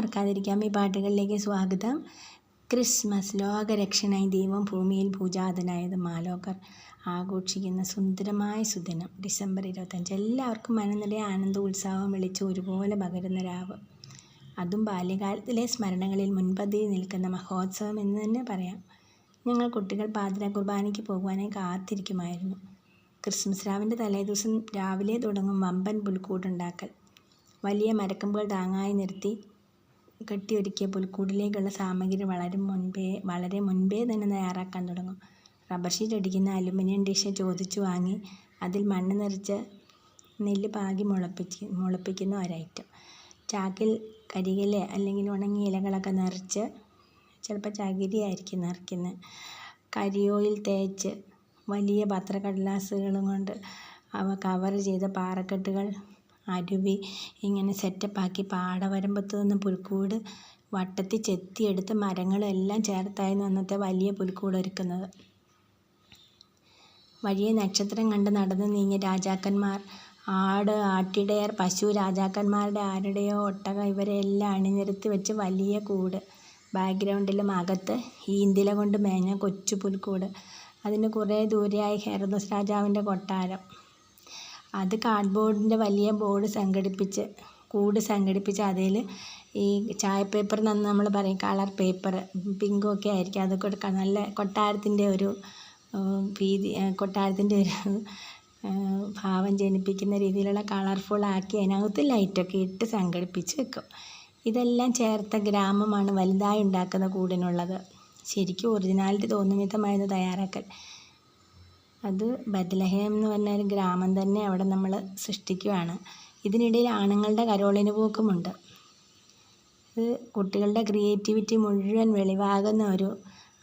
മറക്കാതിരിക്കാം ഈ പാട്ടുകളിലേക്ക് സ്വാഗതം. ക്രിസ്മസ് ലോകരക്ഷകനായി ദൈവം ഭൂമിയിൽ പൂജാതനായത് മാലോകർ ആഘോഷിക്കുന്ന സുന്ദരമായ സുദിനം ഡിസംബർ 25. എല്ലാവർക്കും മനംനിറയെ ആനന്ദവും ഉത്സാഹവും വെളിച്ചം ഒരുപോലെ പകരുന്ന രാവ്. അതും ബാല്യകാലത്തിലെ സ്മരണകളിൽ മുൻപന്തിയിൽ നിൽക്കുന്ന മഹോത്സവം എന്ന് തന്നെ പറയാം. ഞങ്ങൾ കുട്ടികൾ പാതിര കുർബാനയ്ക്ക് പോകുവാനായി കാത്തിരിക്കുമായിരുന്നു. ക്രിസ്മസ് രാവിൻ്റെ തലേദിവസം രാവിലെ തുടങ്ങും വമ്പൻ പുൽക്കൂടുണ്ടാക്കൽ. വലിയ മരക്കമ്പുകൾ താങ്ങായി നിർത്തി കെട്ടിയൊരുക്കിയ പുൽക്കൂടിലേക്കുള്ള സാമഗ്രി വളരെ മുൻപേ തന്നെ തയ്യാറാക്കാൻ തുടങ്ങും. റബ്ബർ ഷീറ്റ് അടിക്കുന്ന അലുമിനിയം ഡിഷ് ചോദിച്ചു വാങ്ങി അതിൽ മണ്ണ് നിറച്ച് നെല്ല് പാകി മുളപ്പിക്കുന്ന ഒരൈറ്റം. ചാക്കിൽ കരിയില അല്ലെങ്കിൽ ഉണങ്ങിയ ഇലകളൊക്കെ നിറച്ച്, ചിലപ്പോൾ ചകിരിയായിരിക്കും നിറയ്ക്കുന്നത്, കരിയോയിൽ തേച്ച് വലിയ പത്രക്കടലാസുകളും കൊണ്ട് അവ കവർ ചെയ്ത പാറക്കെട്ടുകൾ അരുവി ഇങ്ങനെ സെറ്റപ്പാക്കി പാടവരമ്പത്ത് നിന്ന് പുൽക്കൂട് വട്ടത്തിൽ ചെത്തിയെടുത്ത് മരങ്ങളെല്ലാം ചേർത്തായിരുന്നു അന്നത്തെ വലിയ പുൽക്കൂട് ഒരുക്കുന്നത്. വഴിയെ നക്ഷത്രം കണ്ട് നടന്നു നീങ്ങിയ രാജാക്കന്മാർ, ആട്, ആട്ടിടയർ, പശു, രാജാക്കന്മാരുടെ ആരുടെയോ ഒട്ടകം ഇവരെല്ലാം അണിനിരത്തി വെച്ച് വലിയ കൂട്. ബാക്ക്ഗ്രൗണ്ടിലും അകത്ത് ഈന്തില കൊണ്ട് മേഞ്ഞ കൊച്ചു പുൽക്കൂട്. അതിന് കുറേ ദൂരെയായി ഹെറോദോസ് രാജാവിൻ്റെ കൊട്ടാരം. അത് കാർഡ്ബോർഡിൻ്റെ വലിയ കൂട് സംഘടിപ്പിച്ച് അതിൽ ഈ ചായപ്പേപ്പർ എന്ന് നമ്മൾ പറയും, കളർ പേപ്പർ, പിങ്കൊക്കെ ആയിരിക്കും. അതൊക്കെ നല്ല കൊട്ടാരത്തിൻ്റെ ഒരു ഭാവം ജനിപ്പിക്കുന്ന രീതിയിലുള്ള കളർഫുള്ളാക്കി അതിനകത്ത് ലൈറ്റൊക്കെ ഇട്ട് സംഘടിപ്പിച്ച് വെക്കും. ഇതെല്ലാം ചേർത്ത ഗ്രാമമാണ് വലുതായി ഉണ്ടാക്കുന്ന കൂടിനുള്ളത്. ശരിക്കും ഒറിജിനാലിറ്റി തോന്നും വിധമായിരുന്നു തയ്യാറാക്കൽ. അത് ബത്ലഹേം എന്ന് പറഞ്ഞ ഒരു ഗ്രാമം തന്നെ അവിടെ നമ്മൾ സൃഷ്ടിക്കുകയാണ്. ഇതിനിടയിൽ ആണുങ്ങളുടെ കരോളിന് പോക്കുമുണ്ട്. ഇത് കുട്ടികളുടെ ക്രിയേറ്റിവിറ്റി മുഴുവൻ വെളിവാകുന്ന ഒരു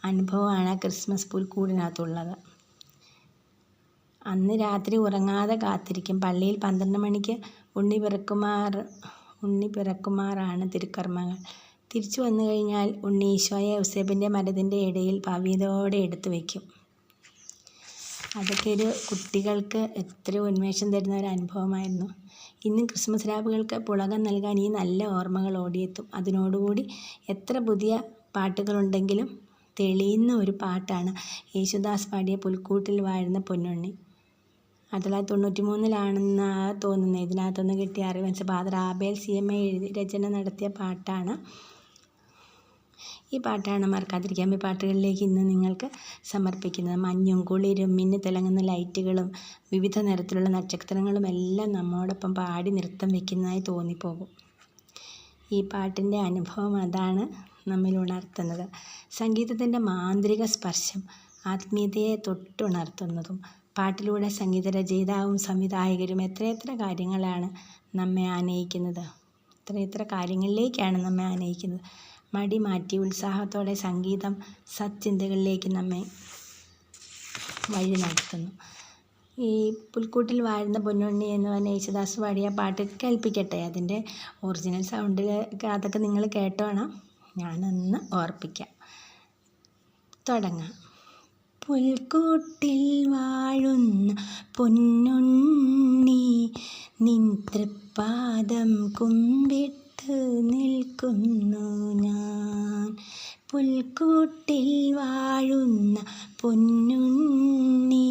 അനുഭവമാണ് ക്രിസ്മസ് പുൽക്കൂടിനകത്തുള്ളത്. അന്ന് രാത്രി ഉറങ്ങാതെ കാത്തിരിക്കും. പള്ളിയിൽ 12 മണിക്ക് ഉണ്ണി പിറക്കുമാറാണ് തിരുക്കർമ്മങ്ങൾ. തിരിച്ചു വന്നു കഴിഞ്ഞാൽ ഉണ്ണി ഈശോയെ ഔസേപ്പിൻ്റെ മരത്തിൻ്റെ ഇടയിൽ ഭവ്യതയോടെ എടുത്തു വയ്ക്കും. അതൊക്കെ കുട്ടികൾക്ക് എത്ര ഉന്മേഷം തരുന്ന ഒരു അനുഭവമായിരുന്നു. ഇന്നും ക്രിസ്മസ് രാവുകൾക്ക് പുളകം നൽകാൻ ഈ നല്ല ഓർമ്മകൾ ഓടിയെത്തും. അതിനോടുകൂടി എത്ര പുതിയ പാട്ടുകളുണ്ടെങ്കിലും തെളിയുന്ന ഒരു പാട്ടാണ് യേശുദാസ് പാടിയ പുൽക്കൂട്ടിൽ വാഴുന്ന പൊന്നുണ്ണി. 1993 തോന്നുന്നത്. ഇതിനകത്തുനിന്ന് കിട്ടിയ അറിവനുസരിച്ച് ഫാദർ ആബേൽ CMA രചന നടത്തിയ പാട്ടാണ്. ഈ പാട്ടാണ് മറക്കാതിരിക്കാം ഈ പാട്ടുകളിലേക്ക് ഇന്ന് നിങ്ങൾക്ക് സമർപ്പിക്കുന്നത്. മഞ്ഞും കുളിരും മിന്നിത്തിളങ്ങുന്ന ലൈറ്റുകളും വിവിധ നിറത്തിലുള്ള നക്ഷത്രങ്ങളും എല്ലാം നമ്മോടൊപ്പം പാടി നൃത്തം വയ്ക്കുന്നതായി തോന്നിപ്പോകും. ഈ പാട്ടിൻ്റെ അനുഭവം അതാണ് നമ്മിൽ ഉണർത്തുന്നത്. സംഗീതത്തിൻ്റെ മാന്ത്രിക സ്പർശം ആത്മീയതയെ തൊട്ടുണർത്തുന്നതും. പാട്ടിലൂടെ സംഗീത രചയിതാവും സംവിധായകരും എത്രയെത്ര കാര്യങ്ങളാണ് നമ്മെ ആനയിക്കുന്നത്, എത്രയെത്ര കാര്യങ്ങളിലേക്കാണ് നമ്മെ ആനയിക്കുന്നത്. മടി മാറ്റി ഉത്സാഹത്തോടെ സംഗീതം സത്ചിന്തകളിലേക്ക് നമ്മെ വഴി നടത്തുന്നു. ഈ പുൽക്കൂട്ടിൽ വാഴുന്ന പൊന്നുണ്ണി എന്ന് പറഞ്ഞ യേശുദാസ് പാടിയ പാട്ട് കേൾപ്പിക്കട്ടെ. അതിൻ്റെ ഒറിജിനൽ സൗണ്ടിൽ അതൊക്കെ നിങ്ങൾ കേട്ടോണം. ഞാനൊന്ന് ഓർപ്പിക്കാം. തുടങ്ങാം. പുൽക്കൂട്ടിൽ വാഴുന്ന പൊന്നുണ്ണി നിൻ തൃപ്പാദം കുമ്പിട്ട് നിൽക്കുന്നു ഞാൻ. പുൽക്കൂട്ടിൽ വാഴുന്ന പൊന്നുണ്ണി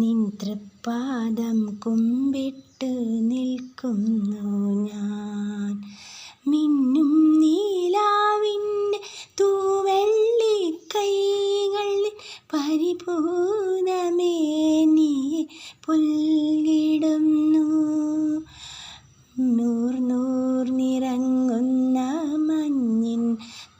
നിൻ തൃപ്പാദം കുമ്പിട്ട് നിൽക്കുന്നു ഞാൻ. മിന്നും നീലാവിൻ്റെ തൂവെള്ളി കൈകളിൽ പരിപൂർണമേനിയെ പുൽകിടുന്നു.